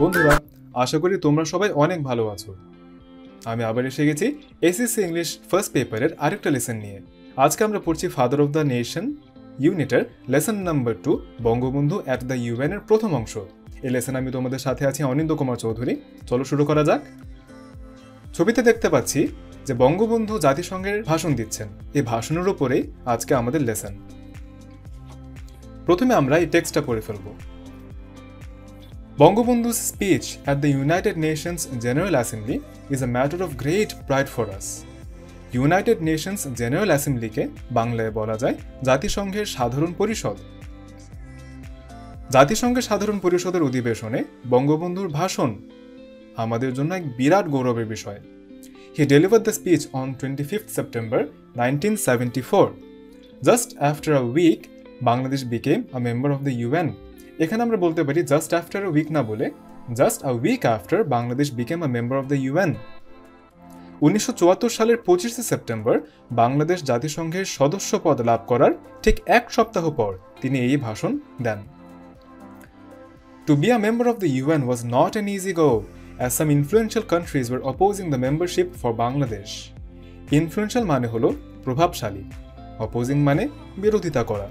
বন্ধুরা, আশা করি তোমরা সবাই অনেক ভালো আছো। আমি আবার এসে গেছি এসএসসি ইংলিশ ফার্স্ট পেপারের আরেকটা লেসন নিয়ে। আজকে আমরা পড়ছি ফাদার অফ দ্য নেশন ইউনিটের lesson number 2 Bangabandhu at the UN এর প্রথম অংশ। এই লেসন আমি তোমাদের সাথে আছি অনিন্দ্য কুমার চৌধুরী। চলো শুরু করা যাক। ছবিতে দেখতে পাচ্ছি যে বঙ্গবন্ধু জাতিসংঘের ভাষণ দিচ্ছেন। এই ভাষণের উপরেই আজকে আমাদের লেসন। প্রথমে আমরা এই টেক্সটটা পড়ে ফেলব। Bangabandhu's speech at the United Nations General Assembly is a matter of great pride for us. United Nations General Assembly-কে বাংলায় বলা যায় জাতিসংঘের সাধারণ পরিষদ। জাতিসংঘের সাধারণ পরিষদের অধিবেশনে বঙ্গবন্ধুর ভাষণ আমাদের জন্য এক বিরাট গৌরবের বিষয়। He delivered the speech on 25th September 1974. Just after a week, Bangladesh became a member of the UN. এখানে আমরা বলতে পারি জাস্ট আফটার আ উইক না বলে just a week after Bangladesh became a member of the UN. 1974 সালের 25শে September Bangladesh জাতিসংঘের সদস্য পদ লাভ করার ঠিক এক সপ্তাহ পর তিনি এই ভাষণ দেন। To be a member of the UN was not an easy goal, as some influential countries were opposing the membership for Bangladesh. Influential মানে হলো প্রভাবশালী, অপোজিং মানে বিরোধিতা করা।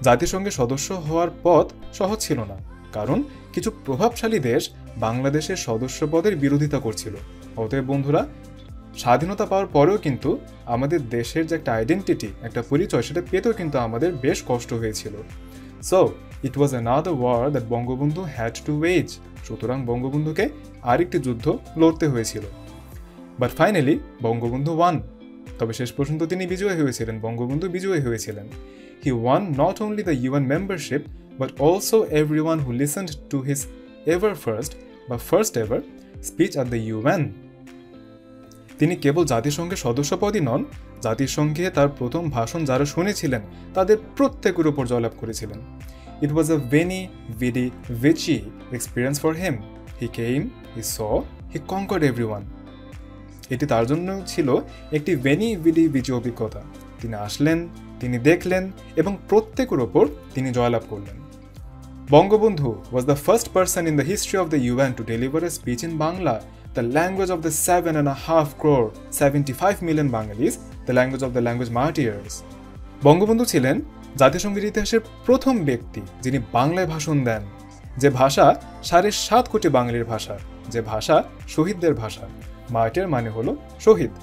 জাতিসংঘের সদস্য হওয়ার পথ সহজ ছিল না, কারণ কিছু প্রভাবশালী দেশ বাংলাদেশের সদস্য পদের বিরোধিতা করছিল। অতএব বন্ধুরা, স্বাধীনতা পাওয়ার পরেও কিন্তু আমাদের দেশের যে একটা আইডেন্টিটি, একটা পরিচয়, সেটা পেতেও কিন্তু আমাদের বেশ কষ্ট হয়েছিল। So it was another war that Bangabandhu had to wage. সুতরাং বঙ্গবন্ধুকে আরেকটি যুদ্ধ লড়তে হয়েছিল। But finally Bangabandhu won. তবে শেষ পর্যন্ত তিনি বিজয়ী হয়েছিলেন, বঙ্গবন্ধু বিজয়ী হয়েছিলেন। He won not only the UN membership, but also everyone who listened to his first ever speech at the UN. তিনি কেবল জাতিসংঘের সদস্যপদই নন, জাতিসংঘে তার প্রথম ভাষণ যারা শুনেছিলেন তাদের প্রত্যেকের উপর জয়লাভ করেছিলেন। It was a veni vici experience for him. He came, he saw, he conquered everyone. এটি তার জন্য ছিল একটি ভেনি ভিচি অভিজ্ঞতা। তিনি আসলেন, তিনি দেখলেন এবং প্রত্যেকের ওপর তিনি জয়লাভ করলেন। Bangabandhu was the first person in the history of the UN to deliver a speech in Bangla, the language of the 7.5 crore, 75 million Bengalis, the language of the language martyrs. Bangabandhu ছিলেন জাতিসংঘের ইতিহাসের প্রথম ব্যক্তি যিনি বাংলায় ভাষণ দেন, যে ভাষা 7.5 কোটি বাঙালির ভাষা, যে ভাষা শহীদদের ভাষা। মার্টির মানে হলো শহীদ।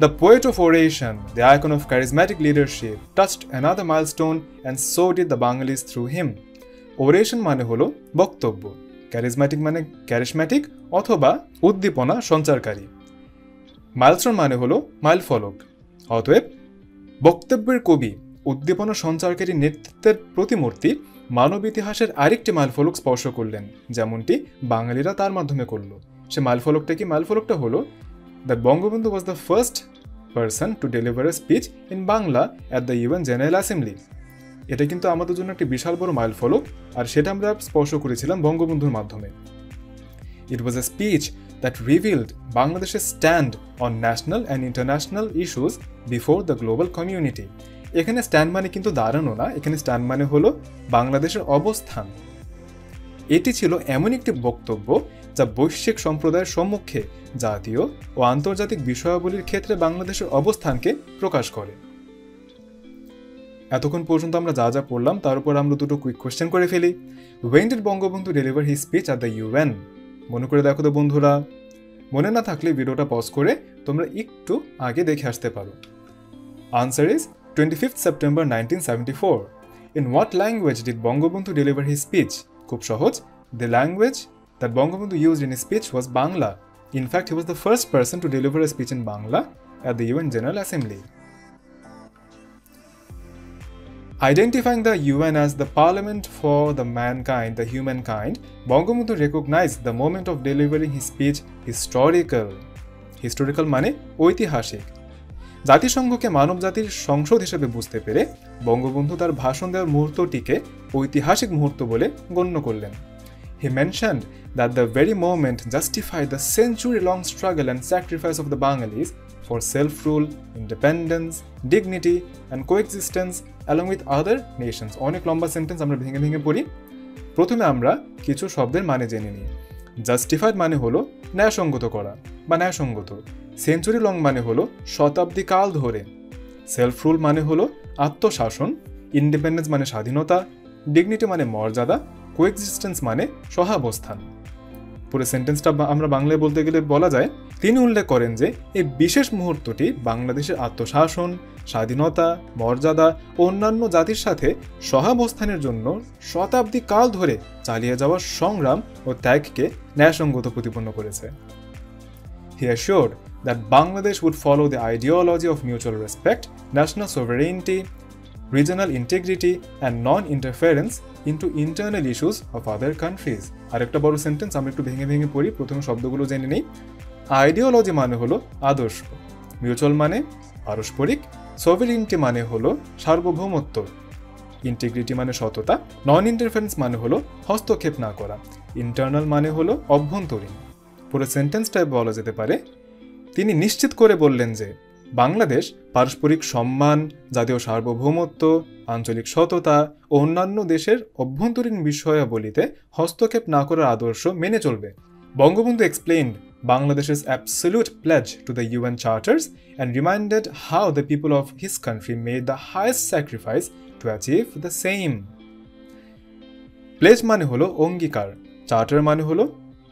The poet of oration, the icon of charismatic leadership, touched another milestone and so did the Bengalis through him. Oration মানে হলো বক্তব্য, charismatic মানে charismatic অথবা উদ্দীপনা সঞ্চারকারী, মাইলস্টোন মানে হলো মাইলফলক। অতএব বক্তব্যের কবি, উদ্দীপনা সঞ্চারকারী নেতৃত্বের প্রতিমূর্তি মানব ইতিহাসের আরেকটি মাইলফলক স্পর্শ করলেন, যেমনটি বাঙালিরা তার মাধ্যমে করল। সে মাইলফলকটা কি? মাইলফলকটা হলো that Bangabandhu was the first person to deliver a speech in Bangla at the UN General Assembly. এটা কিন্তু আমাদের জন্য একটি বিশাল বড় মাইলফলক, আর সেটা আমরা স্পর্শ করেছিলাম বঙ্গবন্ধুর মাধ্যমে। It was a speech that revealed Bangladesh's stand on national and international issues before the global community. এখানে স্ট্যান্ড মানে কিন্তু দাঁড়ানো না, এখানে স্ট্যান্ড মানে হলো বাংলাদেশের অবস্থান। এটি ছিল এমন একটি বক্তব্য যা বৈশ্বিক সম্প্রদায়ের সম্মুখে জাতীয় ও আন্তর্জাতিক বিষয়াবলীর ক্ষেত্রে বাংলাদেশের অবস্থানকে প্রকাশ করে। এতক্ষণ পর্যন্ত আমরা যা যা পড়লাম তার উপর আমরা দুটো কুইক কোয়েশ্চেন করে ফেলি। When did Bangabandhu deliver his speech at the UN? মনে করে দেখো তো বন্ধুরা। মনে না থাকলে ভিডিওটা পজ করে তোমরা একটু আগে দেখে আসতে পারো। Answer is 25th September 1974. In what language did Bangabandhu deliver his speech? খুব সহজ। The language that Bangabandhu used in his speech was Bangla. In fact, he was the first person to deliver a speech in Bangla at the UN General Assembly. Identifying the UN as the parliament for the mankind, the humankind, Bangabandhu recognized the moment of delivering his speech historical. Historical মানে ঐতিহাসিক। জাতিসংঘকে মানব জাতির সংসদ হিসেবে বুঝতে পেরে বঙ্গবন্ধু তার ভাষণ দেওয়ার মুহূর্তটিকে ঐতিহাসিক মুহূর্ত বলে গণ্য করলেন। He mentioned that the very moment justified the century-long struggle and sacrifice of the Bengalis for self-rule, independence, dignity, and coexistence along with other nations. অনেক লম্বা সেন্টেন্স, আমরা ভেঙে ভেঙে পড়ি। প্রথমে আমরা কিছু শব্দের মানে জেনে নিই। জাস্টিফাইড মানে হলো ন্যায়সঙ্গত করা বা ন্যায়সঙ্গত। সেঞ্চুরি লং মানে হলো শতাব্দী কাল ধরে। সেলফ রুল মানে হলো আত্মশাসন। ইন্ডিপেন্ডেন্স মানে স্বাধীনতা। ডিগনিটি মানে মর্যাদা। কোএক্সিস্টেন্স মানে সহাবস্থান। পুরো সেন্টেন্সটা আমরা বাংলায় বলতে গেলে বলা যায়, তিনি উল্লেখ করেন যে এই বিশেষ মুহূর্তটি বাংলাদেশের আত্মশাসন, স্বাধীনতা, মর্যাদা ও অন্যান্য জাতির সাথে সহাবস্থানের জন্য শতাব্দী কাল ধরে চালিয়ে যাওয়া সংগ্রাম ও ত্যাগকে ন্যায়সঙ্গত প্রতিপন্ন করেছে। He assured that Bangladesh would follow the ideology of mutual respect, national sovereignty, regional integrity and non-interference into internal issues of other countries. আরেকটা বড় সেন্টেন্স আমরা একটু ভেঙে ভেঙে পড়ি, প্রথমে শব্দগুলো জেনে নিই। আইডিওলজি মানে হলো আদর্শ, মিউচুয়াল মানে পারস্পরিক, সভেরিনটি মানে হলো সার্বভৌমত্ব, ইন্টিগ্রিটি মানে সততা, নন ইন্টারফারেন্স মানে হলো হস্তক্ষেপ না করা, ইন্টারনাল মানে হলো অভ্যন্তরীণ। পুরো সেন্টেন্সটায় বলা যেতে পারে, তিনি নিশ্চিত করে বললেন যে বাংলাদেশ পারস্পরিক সম্মান, জাতীয় সার্বভৌমত্ব, আঞ্চলিক সততা ও অন্যান্য দেশের অভ্যন্তরীণ বিষয়াবলিতে হস্তক্ষেপ না করার আদর্শ মেনে চলবে। Bangabandhu explained Bangladesh's absolute pledge to the UN charters and reminded how the people of his country made the highest sacrifice to achieve the same. Pledge মানে হলো অঙ্গীকার, চার্টার মানে হলো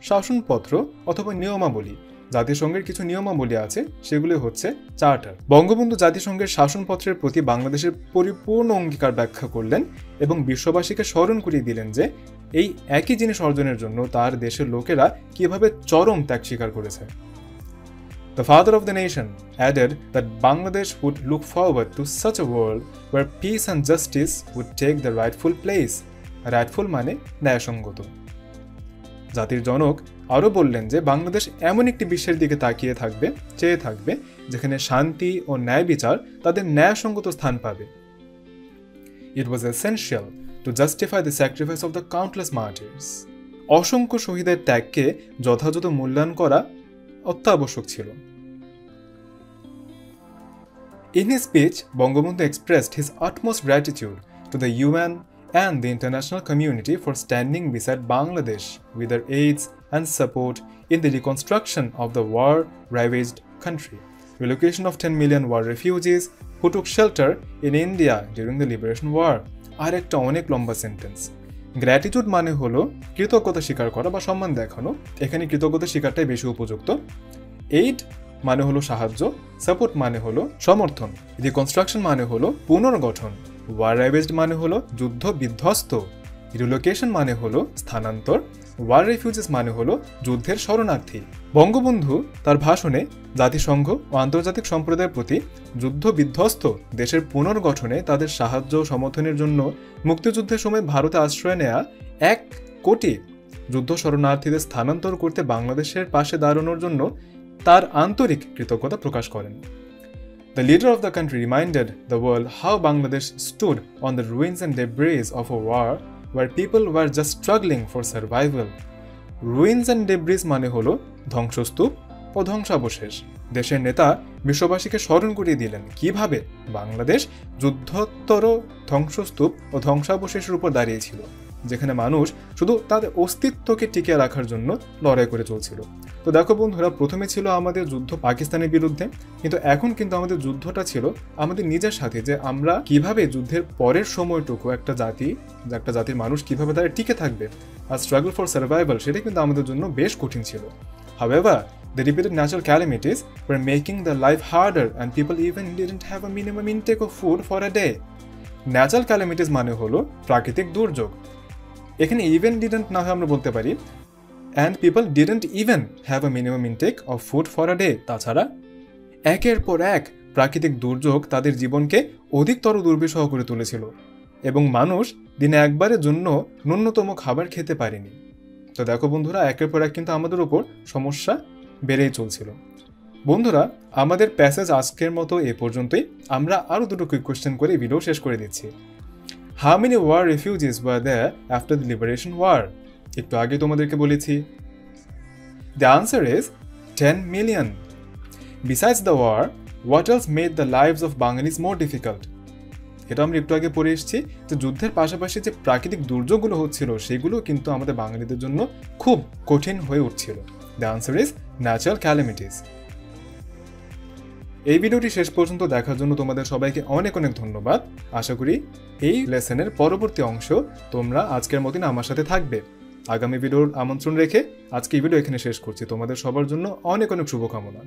শাসনপত্র অথবা নিয়মাবলী। জাতিসংঘের কিছু নিয়মাবলী আছে, সেগুলি হচ্ছে চার্টার। বঙ্গবন্ধু জাতিসংঘের শাসনপত্রের প্রতি বাংলাদেশের পরিপূর্ণ অঙ্গীকার ব্যাখ্যা করলেন এবং বিশ্ববাসীকে স্মরণ করিয়ে দিলেন যে এই একই জিনিস অর্জনের জন্য তার দেশের লোকেরা কিভাবে চরম ত্যাগ স্বীকার করেছে। The father of the nation added that Bangladesh would look forward to such a world where peace and justice would take the rightful place. Rightful মানে ন্যায়সঙ্গত। জাতির জনক আরও বললেন যে বাংলাদেশ এমন একটি বিশ্বের দিকে চেয়ে থাকবে যেখানে শান্তি ও ন্যায় বিচার তাদের ন্যায়সঙ্গত স্থান পাবে। It was essential to justify the sacrifice of the countless martyrs. অসংখ্য শহীদের ত্যাগকে যথাযথ মূল্যায়ন করা অত্যাবশ্যক ছিল। In his speech, Bangabandhu expressed his utmost gratitude to the UN and the international community for standing beside Bangladesh with their aids and support in the reconstruction of the war-ravaged country, relocation of 10 million war refugees who took shelter in India during the Liberation War. আর একটা অনেক লম্বা sentence. Gratitude মানে হলো কৃতজ্ঞতা স্বীকার করা বা সম্মান দেখানো, এখানে কৃতজ্ঞতা স্বীকারটাই বেশি উপযুক্ত। এইড মানে হলো সাহায্য, সাপোর্ট মানে হলো সমর্থন, রিকনস্ট্রাকশন মানে হলো পুনর্গঠন, ওয়ার রেভেজড মানে হলো যুদ্ধ বিধ্বস্ত, রিলোকেশন মানে হলো স্থানান্তর, ওয়ার রেফিউজিস মানে হলো যুদ্ধের শরণার্থী। বঙ্গবন্ধু তার ভাষণে জাতিসংঘ ও আন্তর্জাতিক সম্প্রদায়ের প্রতি যুদ্ধ বিধ্বস্ত দেশের পুনর্গঠনে তাদের সাহায্য ও সমর্থনের জন্য মুক্তিযুদ্ধের সময় ভারতে আশ্রয় নেয়া 1 কোটি যুদ্ধ শরণার্থীদের স্থানান্তর করতে বাংলাদেশের পাশে দাঁড়ানোর জন্য তার আন্তরিক কৃতজ্ঞতা প্রকাশ করেন। The leader of the country reminded the world how Bangladesh stood on the ruins and debris of a war where people were just struggling for survival. Ruins and debris মানে হলো ধ্বংসস্তূপ ও ধ্বংসাবশেষ। দেশের নেতা বিশ্ববাসীকে স্মরণ করিয়ে দিলেন কিভাবে বাংলাদেশ যুদ্ধোত্তর ধ্বংসস্তূপ ও ধ্বংসাবশেষের উপর দাঁড়িয়েছিল, যেখানে মানুষ শুধু তাদের অস্তিত্বকে টিকিয়ে রাখার জন্য লড়াই করে চলছিল। তো দেখো বন্ধুরা, প্রথমে ছিল আমাদের যুদ্ধ পাকিস্তানের বিরুদ্ধে, কিন্তু এখন কিন্তু আমাদের যুদ্ধটা ছিল আমাদের নিজের সাথে, যে আমরা কিভাবে যুদ্ধের পরের সময়টুকু একটা জাতির মানুষ কিভাবে তারা টিকে থাকবে। আর স্ট্রাগল ফর সার্ভাইভাল সেটা কিন্তু আমাদের জন্য বেশ কঠিন ছিল। However, the repeated natural calamities were making their life harder and people even didn't have a minimum intake of food for a day. Natural calamities মানে হলো প্রাকৃতিক দুর্যোগ, এখানে ইভেন ডিডন্ট না হয় আমরা বলতে পারি and people didn't even have a minimum intake of food for a day. তাছাড়া একের পর এক প্রাকৃতিক দুর্যোগ তাদের জীবনকে অধিকতর দুর্বিষহ করে তুলেছিল এবং মানুষ দিনে একবারের জন্য ন্যূনতম খাবার খেতে পারেনি। তো দেখো বন্ধুরা, একের পর এক কিন্তু আমাদের উপর সমস্যা বেড়েই চলছিল। বন্ধুরা, আমাদের প্যাসেজ আজকের মতো এ পর্যন্তই। আমরা আরও দুটো কুইক কোয়েশ্চেন করে ভিডিও শেষ করে দিচ্ছি। How many war refugees were there after the Liberation War? একটু আগে তোমাদেরকে বলেছি। The answer is 10 million. Besides the war, what else made the lives of Bengalis more difficult? এটা আমরা একটু আগে পড়ে এসেছি যে যুদ্ধের পাশাপাশি যে প্রাকৃতিক দুর্যোগগুলো হচ্ছিল সেগুলো কিন্তু আমাদের বাঙালিদের জন্য খুব কঠিন হয়ে উঠছিল। The answer is natural calamities. এই ভিডিওটি শেষ পর্যন্ত দেখার জন্য তোমাদের সবাইকে অনেক অনেক ধন্যবাদ। আশা করি এই লেসনের পরবর্তী অংশ তোমরা আজকের মতন আমার সাথে থাকবে। আগামী ভিডিওর আমন্ত্রণ রেখে আজকে এই ভিডিও এখানে শেষ করছি। তোমাদের সবার জন্য অনেক অনেক শুভকামনা।